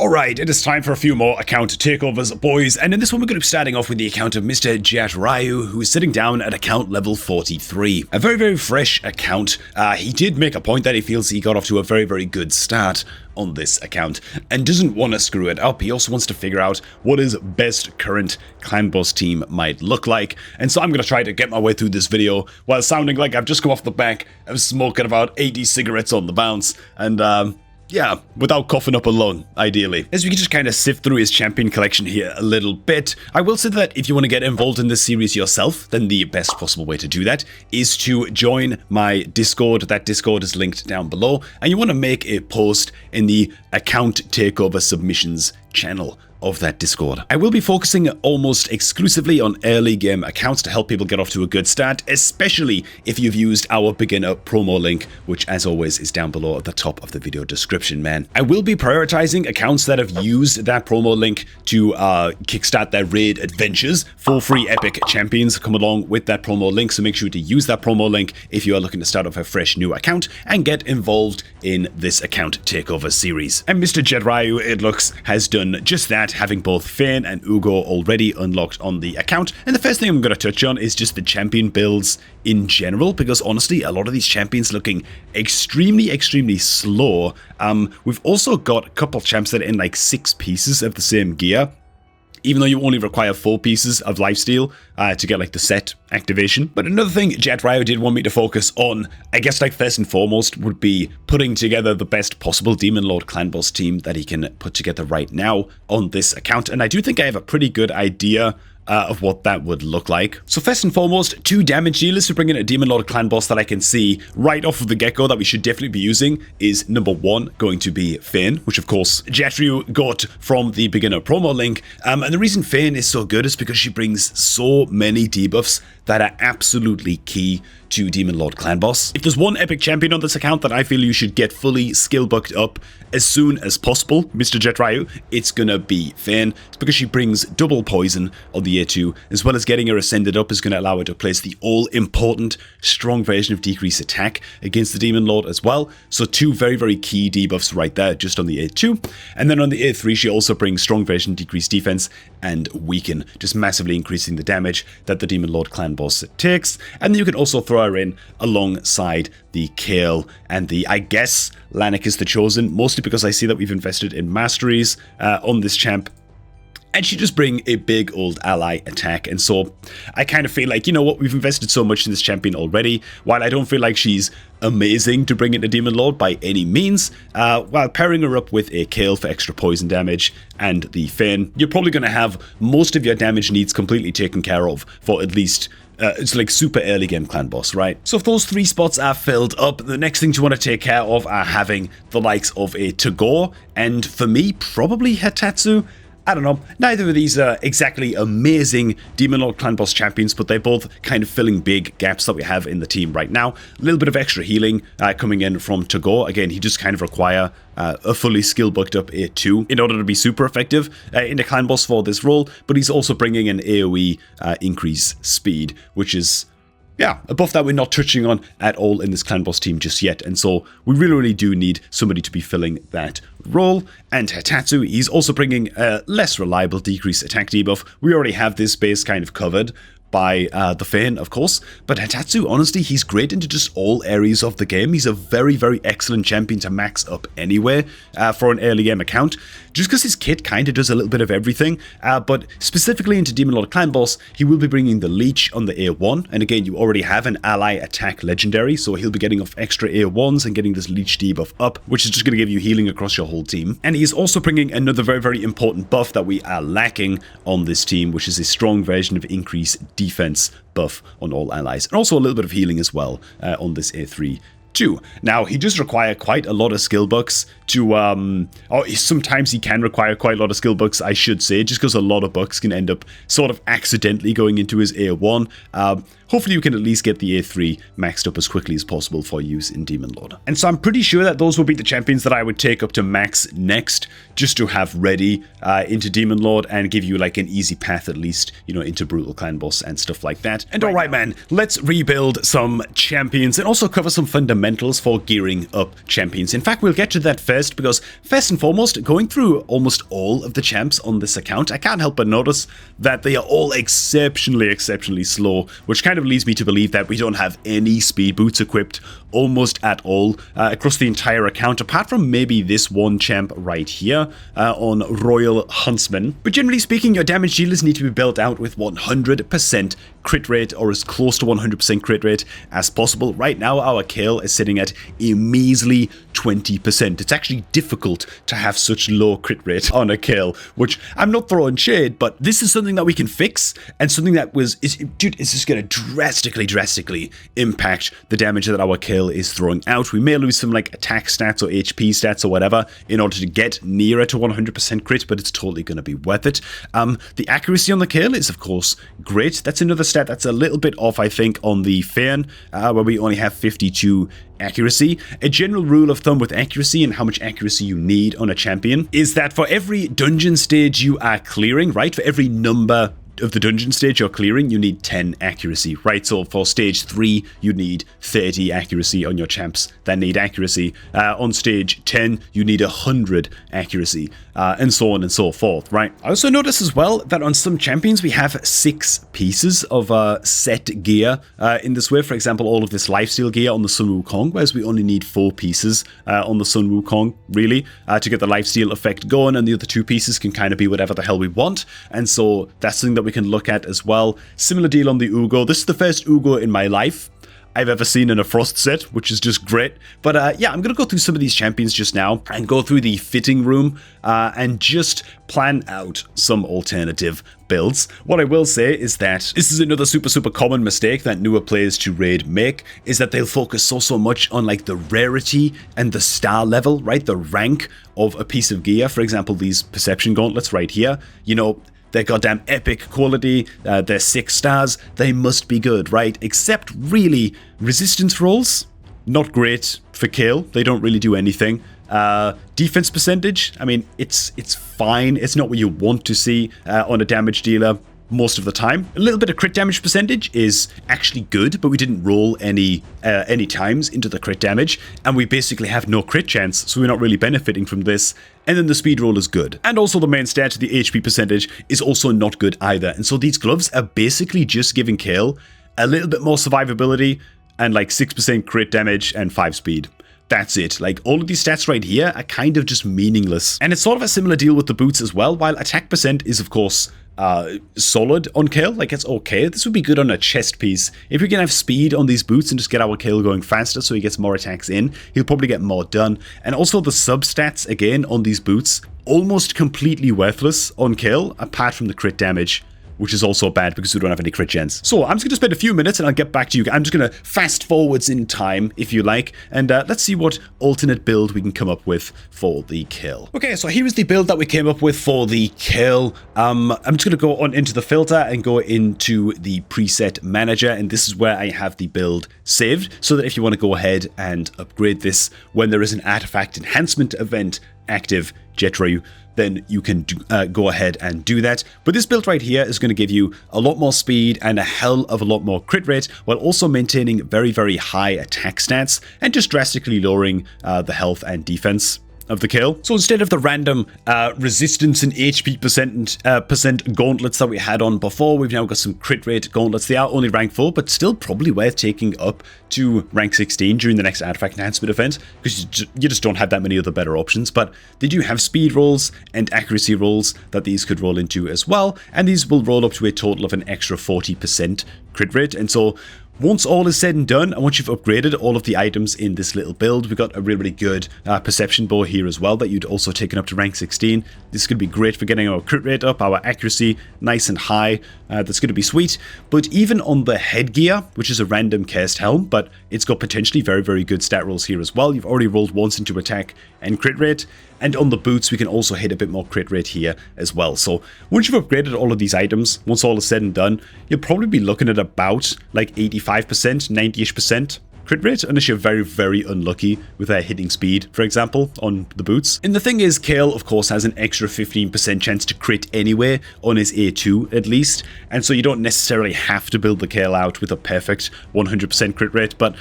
Alright, it is time for a few more account takeovers, boys, and in this one we're going to be starting off with the account of Mr. Jet Ryu, who is sitting down at account level 43. A very, very fresh account. He did make a point that he feels he got off to a very, very good start on this account, and doesn't want to screw it up. He also wants to figure out what his best current clan boss team might look like, and so I'm going to try to get my way through this video while sounding like I've just come off the back of smoking about 80 cigarettes on the bounce, and yeah, without coughing up a lung, ideally. As we can just kind of sift through his champion collection here a little bit, I will say that if you want to get involved in this series yourself, then the best possible way to do that is to join my Discord. That Discord is linked down below, and you want to make a post in the account takeover submissions channel of that Discord. I will be focusing almost exclusively on early game accounts to help people get off to a good start, especially if you've used our beginner promo link, which as always is down below at the top of the video description, man. I will be prioritizing accounts that have used that promo link to kickstart their raid adventures. For free epic champions come along with that promo link, so make sure to use that promo link if you are looking to start off a fresh new account and get involved in this account takeover series. And Mr. Jet Ryu, it looks, has done just that, having both Fane and Ugo already unlocked on the account. And the first thing I'm going to touch on is just the champion builds in general, because honestly, a lot of these champions looking extremely slow. We've also got a couple champs that are in like 6 pieces of the same gear, even though you only require 4 pieces of lifesteal to get like the set activation. But another thing Jet Ryu did want me to focus on, I guess like first and foremost, would be putting together the best possible Demon Lord clan boss team that he can put together right now on this account. And I do think I have a pretty good idea of what that would look like. So first and foremost, 2 damage dealers to bring in a Demon Lord clan boss that I can see right off of the get-go that we should definitely be using is number 1 going to be Fane, which of course Jet Ryu got from the beginner promo link. And the reason Fane is so good is because she brings so many debuffs that are absolutely key to Demon Lord clan boss. If there's one epic champion on this account that I feel you should get fully skill booked up as soon as possible, Mr. Jet Ryu, it's gonna be Fane. It's because she brings double poison on the A2, as well as getting her ascended up is gonna allow her to place the all-important strong version of decrease attack against the Demon Lord as well. So 2 very key debuffs right there just on the A2. And then on the A3, she also brings strong version decrease defense and weaken, just massively increasing the damage that the Demon Lord clan boss takes. And then you can also throw her in alongside the Kale and the, I guess, Lanik is the Chosen, mostly because I see that we've invested in masteries on this champ. And she just bring a big old ally attack, and so I kind of feel like, you know what, we've invested so much in this champion already. While I don't feel like she's amazing to bring into Demon Lord by any means, while pairing her up with a Kale for extra poison damage and the Fane, you're probably going to have most of your damage needs completely taken care of for at least it's like super early game clan boss, right? So if those 3 spots are filled up, the next things you want to take care of are having the likes of a Tagore, and for me, probably Hitatsu. I don't know, neither of these are exactly amazing Demon Lord clan boss champions, but they're both kind of filling big gaps that we have in the team right now. A little bit of extra healing coming in from Tagore. Again, he just kind of require a fully skill booked up A2 in order to be super effective in the clan boss for this role, but he's also bringing an AoE increase speed, which is, yeah, a buff that we're not touching on at all in this clan boss team just yet, and so we really do need somebody to be filling that role. And Hitatsu, he's also bringing a less reliable decrease attack debuff. We already have this base kind of covered by the Fane, of course, but Hitatsu, honestly, he's great into just all areas of the game. He's a very excellent champion to max up anyway for an early game account, just because his kit kind of does a little bit of everything, but specifically into Demon Lord clan boss, he will be bringing the Leech on the A1, and again, you already have an ally attack legendary, so he'll be getting off extra A1s and getting this Leech debuff up, which is just going to give you healing across your whole team. And he's also bringing another very important buff that we are lacking on this team, which is a strong version of increase defense buff on all allies, and also a little bit of healing as well on this A3 too. Now, he does require quite a lot of skill bucks to, or sometimes he can require quite a lot of skill bucks, I should say, just because a lot of bucks can end up sort of accidentally going into his A1. hopefully you can at least get the A3 maxed up as quickly as possible for use in Demon Lord. And so I'm pretty sure that those will be the champions that I would take up to max next, just to have ready into Demon Lord and give you like an easy path at least, you know, into Brutal Clan Boss and stuff like that. And alright man, let's rebuild some champions and also cover some fundamentals for gearing up champions. In fact, we'll get to that first because first and foremost, going through almost all of the champs on this account, I can't help but notice that they are all exceptionally slow, which kind of leads me to believe that we don't have any speed boots equipped almost at all across the entire account, apart from maybe this one champ right here on Royal Huntsman. But generally speaking, your damage dealers need to be built out with 100% crit rate, or as close to 100% crit rate as possible. Right now, our Kale is sitting at a measly 20%. It's actually difficult to have such low crit rate on a Kale, which I'm not throwing shade, but this is something that we can fix, and something that dude, it's just going to drastically impact the damage that our Kale is throwing out. We may lose some like attack stats or HP stats or whatever in order to get nearer to 100% crit, but it's totally going to be worth it. The accuracy on the Kale is of course great. That's another stat that's a little bit off, I think, on the Fern, where we only have 52 accuracy. A general rule of thumb with accuracy and how much accuracy you need on a champion is that for every dungeon stage you are clearing, right, for every number of the dungeon stage you're clearing, you need 10 accuracy, right? So for stage 3, you need 30 accuracy on your champs that need accuracy. On stage 10, you need 100 accuracy, and so on and so forth, right? I also noticed as well that on some champions, we have 6 pieces of set gear in this way. For example, all of this lifesteal gear on the Sun Wukong, whereas we only need 4 pieces on the Sun Wukong, really, to get the lifesteal effect going, and the other 2 pieces can kind of be whatever the hell we want, and so that's something that we can look at as well. Similar deal on the Ugo. This is the first Ugo in my life I've ever seen in a Frost set, which is just great. But yeah, I'm going to go through some of these champions just now and go through the fitting room and just plan out some alternative builds. What I will say is that this is another super common mistake that newer players to Raid make, is that they'll focus so much on like the rarity and the star level, right? The rank of a piece of gear. For example, these perception gauntlets right here, you know, they're goddamn epic quality, they're 6 stars, they must be good, right? Except really, resistance rolls, not great for kill, they don't really do anything. Defense percentage, I mean, it's fine, it's not what you want to see on a damage dealer most of the time. A little bit of crit damage percentage is actually good, but we didn't roll any times into the crit damage, and we basically have no crit chance, so we're not really benefiting from this. And then the speed roll is good. And also the main stat, the HP percentage, is also not good either. And so these gloves are basically just giving Kale a little bit more survivability and like 6% crit damage and 5 speed. That's it. Like, all of these stats right here are kind of just meaningless. And it's sort of a similar deal with the boots as well. While attack percent is, of course, solid on Kale, like, it's okay. This would be good on a chest piece. If we can have speed on these boots and just get our Kale going faster so he gets more attacks in, he'll probably get more done. And also the sub-stats, again, on these boots, almost completely worthless on Kale, apart from the crit damage, which is also bad because we don't have any crit gens. So I'm just going to spend a few minutes and I'll get back to you. I'm just going to fast forwards in time, if you like, and let's see what alternate build we can come up with for the kill. Okay, so here is the build that we came up with for the kill. I'm just going to go on into the filter and go into the preset manager, and this is where I have the build saved, so that if you want to go ahead and upgrade this when there is an artifact enhancement event active, Jetrayu, then you can go ahead and do that. But this build right here is going to give you a lot more speed and a hell of a lot more crit rate, while also maintaining very high attack stats and just drastically lowering the health and defense of the kill. So instead of the random resistance and HP percent gauntlets that we had on before, we've now got some crit rate gauntlets. They are only rank 4, but still probably worth taking up to rank 16 during the next artifact enhancement event, because you just don't have that many other better options. But they do have speed rolls and accuracy rolls that these could roll into as well, and these will roll up to a total of an extra 40% crit rate. And so once all is said and done, and once you've upgraded all of the items in this little build, we've got a really good perception bow here as well that you'd also taken up to rank 16. This could be great for getting our crit rate up, our accuracy nice and high. That's going to be sweet. But even on the headgear, which is a random cursed helm, but it's got potentially very good stat rolls here as well. You've already rolled once into attack and crit rate. And on the boots, we can also hit a bit more crit rate here as well. So once you've upgraded all of these items, once all is said and done, you'll probably be looking at about like 85%, 90-ish% crit rate, unless you're very, very unlucky with their hitting speed, for example, on the boots. And the thing is, Kale, of course, has an extra 15% chance to crit anyway, on his A2 at least, and so you don't necessarily have to build the Kale out with a perfect 100% crit rate, but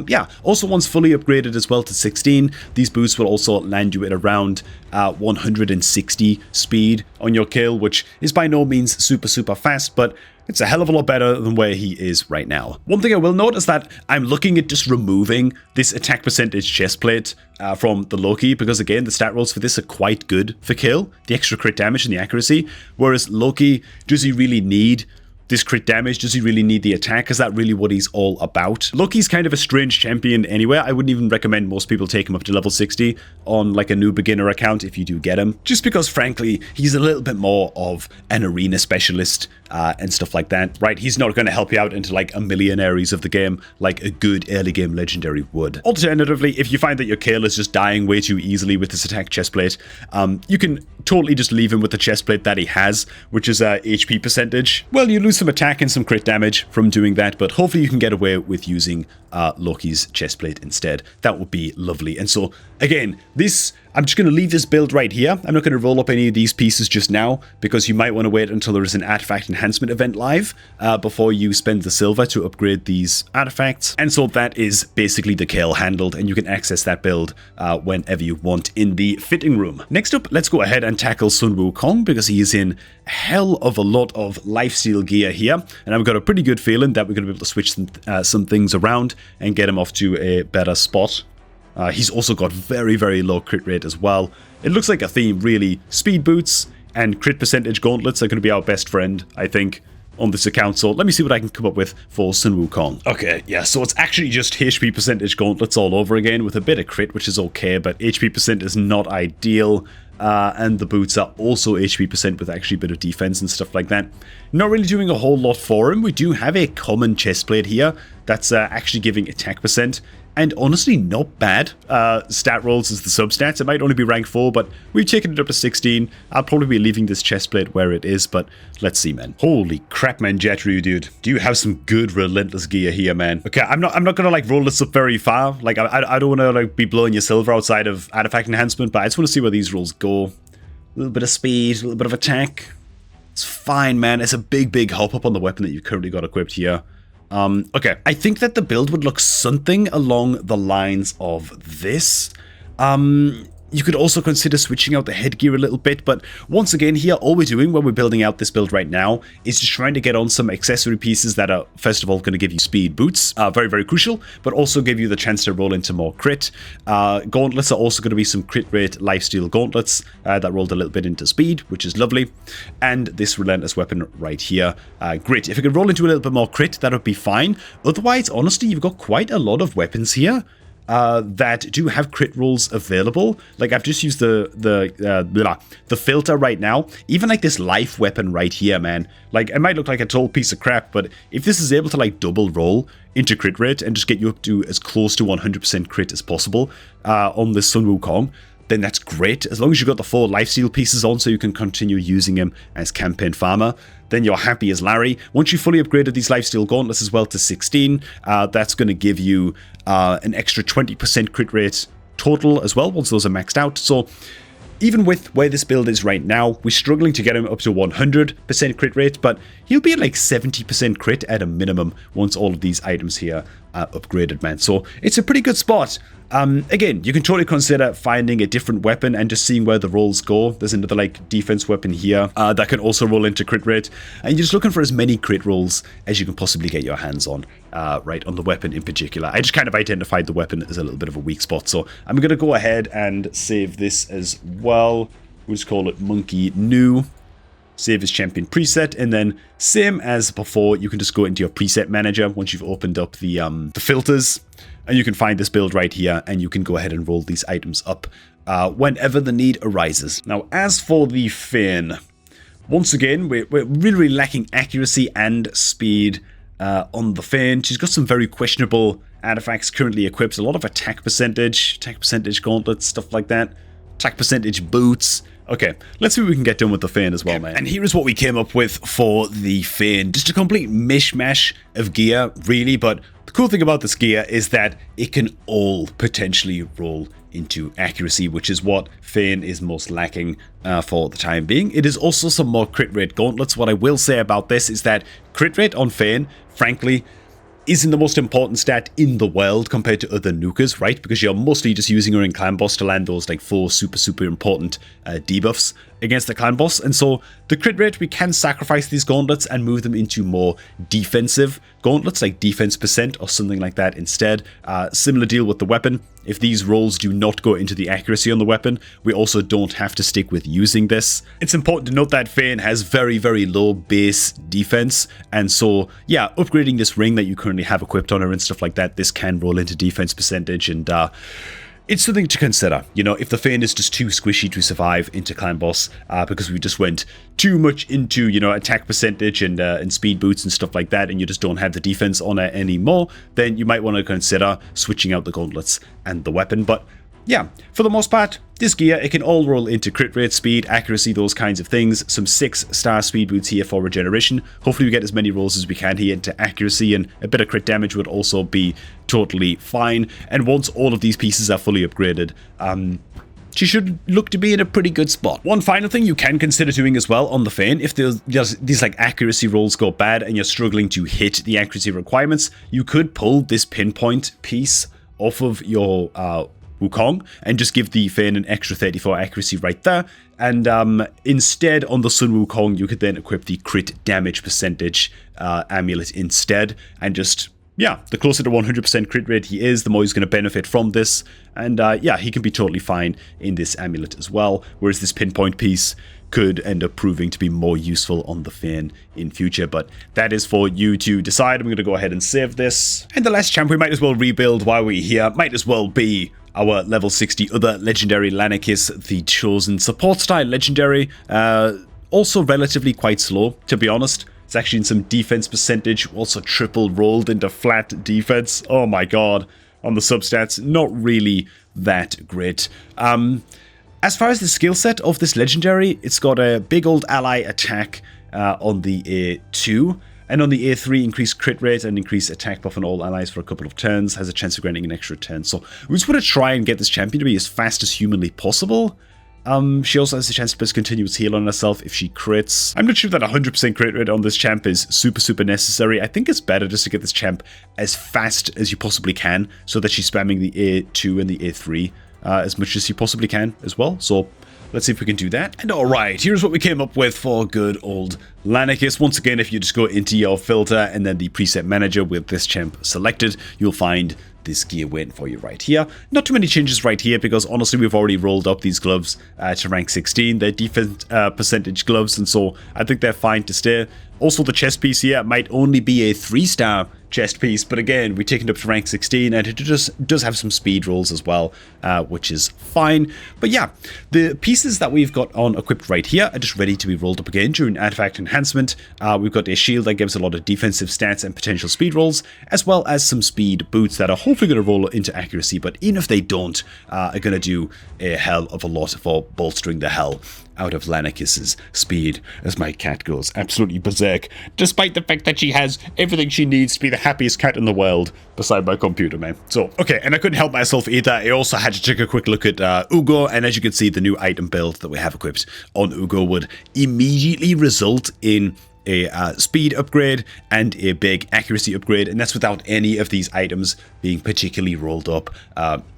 yeah, also once fully upgraded as well to 16, these boots will also land you at around 160 speed on your Kale, which is by no means super, super fast, but it's a hell of a lot better than where he is right now. One thing I will note is that I'm looking at just removing this attack percentage chestplate from the Loki, because again, the stat rolls for this are quite good for Kill, the extra crit damage and the accuracy, whereas Loki, does he really need this crit damage? Does he really need the attack? Is that really what he's all about? Loki's kind of a strange champion anyway. I wouldn't even recommend most people take him up to level 60 on like a new beginner account if you do get him. Just because, frankly, he's a little bit more of an arena specialist and stuff like that, right? He's not going to help you out into like a million areas of the game like a good early game legendary would. Alternatively, if you find that your Kale is just dying way too easily with this attack chestplate, you can totally just leave him with the chestplate that he has, which is HP percentage. Well, you lose some attack and some crit damage from doing that, but hopefully you can get away with using Loki's chestplate instead. That would be lovely. And so, again, I'm just going to leave this build right here. I'm not going to roll up any of these pieces just now, because you might want to wait until there is an artifact enhancement event live before you spend the silver to upgrade these artifacts. And so that is basically the Kale handled, and you can access that build whenever you want in the fitting room. Next up, let's go ahead and tackle Sun Wukong, because he is in a hell of a lot of lifesteal gear here, and I've got a pretty good feeling that we're going to be able to switch some things around and get him off to a better spot. He's also got very, very low crit rate as well. It looks like a theme, really. Speed boots and crit percentage gauntlets are going to be our best friend, I think, on this account. So let me see what I can come up with for Sun Wukong. Okay, yeah, so it's actually just HP percentage gauntlets all over again with a bit of crit, which is okay, but HP percent is not ideal. And the boots are also HP percent with actually a bit of defense and stuff like that. Not really doing a whole lot for him. We do have a common chestplate here that's actually giving attack percent, and honestly not bad stat rolls as the substats. It might only be rank 4, but we've taken it up to 16. I'll probably be leaving this chestplate where it is, but let's see, man. Holy crap, man, Jetru, dude. Do you have some good relentless gear here, man? Okay, I'm not gonna like roll this up very far. Like I don't wanna like be blowing your silver outside of artifact enhancement, but I just wanna see where these rolls go. A little bit of speed, a little bit of attack. It's fine, man. It's a big hop up on the weapon that you've currently got equipped here. Okay, I think that the build would look something along the lines of this. You could also consider switching out the headgear a little bit, but once again here, all we're doing when we're building out this build right now is just trying to get on some accessory pieces that are, first of all, going to give you speed boots, very, very crucial, but also give you the chance to roll into more crit. Gauntlets are also going to be some crit rate lifesteal gauntlets that rolled a little bit into speed, which is lovely, and this relentless weapon right here, grit. If it could roll into a little bit more crit, that would be fine. Otherwise, honestly, you've got quite a lot of weapons here that do have crit rolls available. Like I've just used the filter right now. Even like this life weapon right here, man. Like it might look like a total piece of crap, but if this is able to like double roll into crit rate and just get you up to as close to 100% crit as possible on this Sun Wukong, then that's great. As long as you've got the 4 lifesteal pieces on so you can continue using him as campaign farmer, then you're happy as Larry. Once you fully upgraded these lifesteal gauntlets as well to 16, that's going to give you an extra 20% crit rate total as well once those are maxed out. So even with where this build is right now, we're struggling to get him up to 100% crit rate, but he'll be at like 70% crit at a minimum once all of these items here are upgraded, man. So it's a pretty good spot. Again, you can totally consider finding a different weapon and just seeing where the rolls go. There's another like defense weapon here that can also roll into crit rate, and you're just looking for as many crit rolls as you can possibly get your hands on, right, on the weapon in particular. I just kind of identified the weapon as a little bit of a weak spot, so I'm going to go ahead and save this as well. We'll just call it Monkey New. Save as champion preset, and then same as before, you can just go into your preset manager once you've opened up the filters, and you can find this build right here, and you can go ahead and roll these items up whenever the need arises. Now, as for the Finn, once again, we're really lacking accuracy and speed on the Finn. She's got some very questionable artifacts currently equipped, a lot of attack percentage gauntlets, stuff like that. attack percentage boots. Okay, let's see what we can get done with the Fane as well, man. And here is what we came up with for the Fane. Just a complete mishmash of gear, really, but the cool thing about this gear is that it can all potentially roll into accuracy, which is what Fane is most lacking for the time being. It is also some more crit rate gauntlets. What I will say about this is that crit rate on Fane, frankly, isn't the most important stat in the world compared to other nukers, right? Because you're mostly just using her in clan boss to land those like 4 super important debuffs against the clan boss. And so the crit rate, we can sacrifice these gauntlets and move them into more defensive gauntlets, like defense percent or something like that instead. Similar deal with the weapon. If these rolls do not go into the accuracy on the weapon, we also don't have to stick with using this. It's important to note that Fane has very, very low base defense, and so, yeah, upgrading this ring that you currently have equipped on her and stuff like that, this can roll into defense percentage, and it's something to consider. You know, if the Fane is just too squishy to survive into clan boss, because we just went too much into, you know, attack percentage and speed boots and stuff like that, and you just don't have the defense on it anymore, then you might want to consider switching out the gauntlets and the weapon. But yeah, for the most part, this gear, it can all roll into crit rate, speed, accuracy, those kinds of things. Some 6-star speed boots here for regeneration. Hopefully we get as many rolls as we can here into accuracy, and a bit of crit damage would also be totally fine. And once all of these pieces are fully upgraded, she should look to be in a pretty good spot. One final thing you can consider doing as well on the Fane, if these like accuracy rolls go bad and you're struggling to hit the accuracy requirements, you could pull this pinpoint piece off of your Wukong and just give the Fane an extra 34 accuracy right there. And instead, on the Sun Wukong, you could then equip the crit damage percentage amulet instead, and just, yeah, the closer to 100% crit rate he is, the more he's going to benefit from this. And yeah, he can be totally fine in this amulet as well, whereas this pinpoint piece could end up proving to be more useful on the Fane in future, but that is for you to decide. I'm going to go ahead and save this. And the last champ we might as well rebuild while we're here might as well be our level 60 other legendary Lanakis, the Chosen support style legendary. Also relatively quite slow, to be honest. It's actually in some defense percentage, also triple rolled into flat defense. Oh my god. On the substats, not really that great. As far as the skill set of this legendary, it's got a big old ally attack on the A2, and on the A3, increased crit rate and increased attack buff on all allies for a couple of turns, has a chance of granting an extra turn. So we just want to try and get this champion to be as fast as humanly possible. She also has a chance to press continuous heal on herself if she crits. I'm not sure that 100% crit rate on this champ is super necessary. I think it's better just to get this champ as fast as you possibly can, so that she's spamming the A2 and the A3 as much as you possibly can as well. So let's see if we can do that. And alright, here's what we came up with for good old Lanakis. Once again, if you just go into your filter and then the preset manager with this champ selected, you'll find this gear waiting for you right here. Not too many changes right here, because honestly we've already rolled up these gloves to rank 16. They're defense percentage gloves, and so I think they're fine to stay. Also, the chest piece here might only be a 3-star chest piece, but again, we take it up to rank 16, and it just does have some speed rolls as well, which is fine. But yeah, the pieces that we've got on equipped right here are just ready to be rolled up again during artifact enhancement. We've got a shield that gives a lot of defensive stats and potential speed rolls, as well as some speed boots that are hopefully going to roll into accuracy, but even if they don't, are going to do a hell of a lot for bolstering the hell out of Lanakis's speed, as my cat goes absolutely berserk, despite the fact that she has everything she needs to be the happiest cat in the world, beside my computer, man. So, okay, and I couldn't help myself either. I also had to take a quick look at Ugo, and as you can see, the new item build that we have equipped on Ugo would immediately result in a speed upgrade and a big accuracy upgrade, and that's without any of these items being particularly rolled up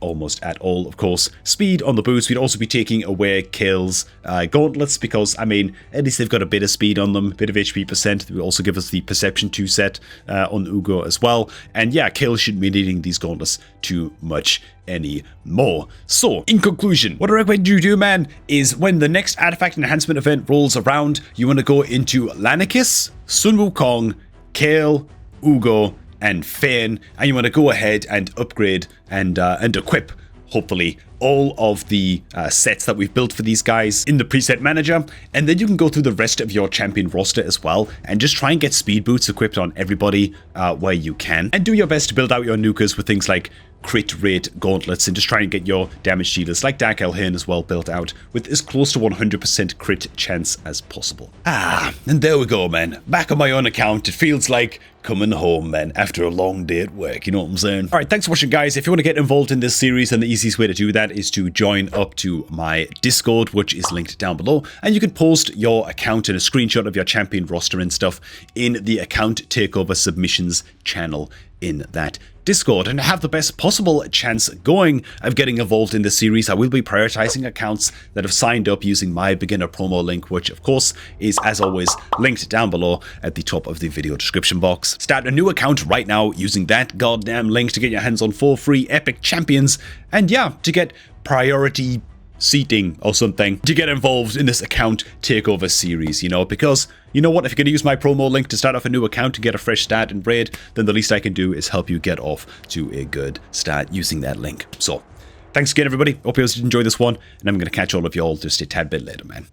almost at all. Of course, speed on the boots. We'd also be taking away Kale's gauntlets, because I mean, at least they've got a bit of speed on them, a bit of HP percent. They will also give us the perception 2 set on Ugo as well, and yeah, Kale shouldn't be needing these gauntlets too much anymore. So, in conclusion, what I recommend you do, man, is when the next artifact enhancement event rolls around, you want to go into Lanakis, Sun Wukong, Kale, Ugo, and Fane, and you want to go ahead and upgrade and equip, hopefully, all of the sets that we've built for these guys in the preset manager, and then you can go through the rest of your champion roster as well and just try and get speed boots equipped on everybody where you can, and do your best to build out your nukers with things like crit rate gauntlets and just try and get your damage dealers like Dark Elhane as well built out with as close to 100% crit chance as possible. And there we go, man. Back on my own account, it feels like coming home, man, after a long day at work, you know what I'm saying? Alright, thanks for watching, guys. If you want to get involved in this series, and the easiest way to do that is to join up to my Discord, which is linked down below, and you can post your account and a screenshot of your champion roster and stuff in the account takeover submissions channel in that Discord, and to have the best possible chance going of getting involved in this series, I will be prioritizing accounts that have signed up using my beginner promo link, which of course is, as always, linked down below at the top of the video description box. Start a new account right now using that goddamn link to get your hands on 4 free epic champions, and yeah, to get priority seating or something to get involved in this account takeover series, you know, because you know what, if you're going to use my promo link to start off a new account and get a fresh start in Raid, then the least I can do is help you get off to a good start using that link. So thanks again, everybody. Hope you guys did enjoy this one, and I'm going to catch all of y'all just a tad bit later, man.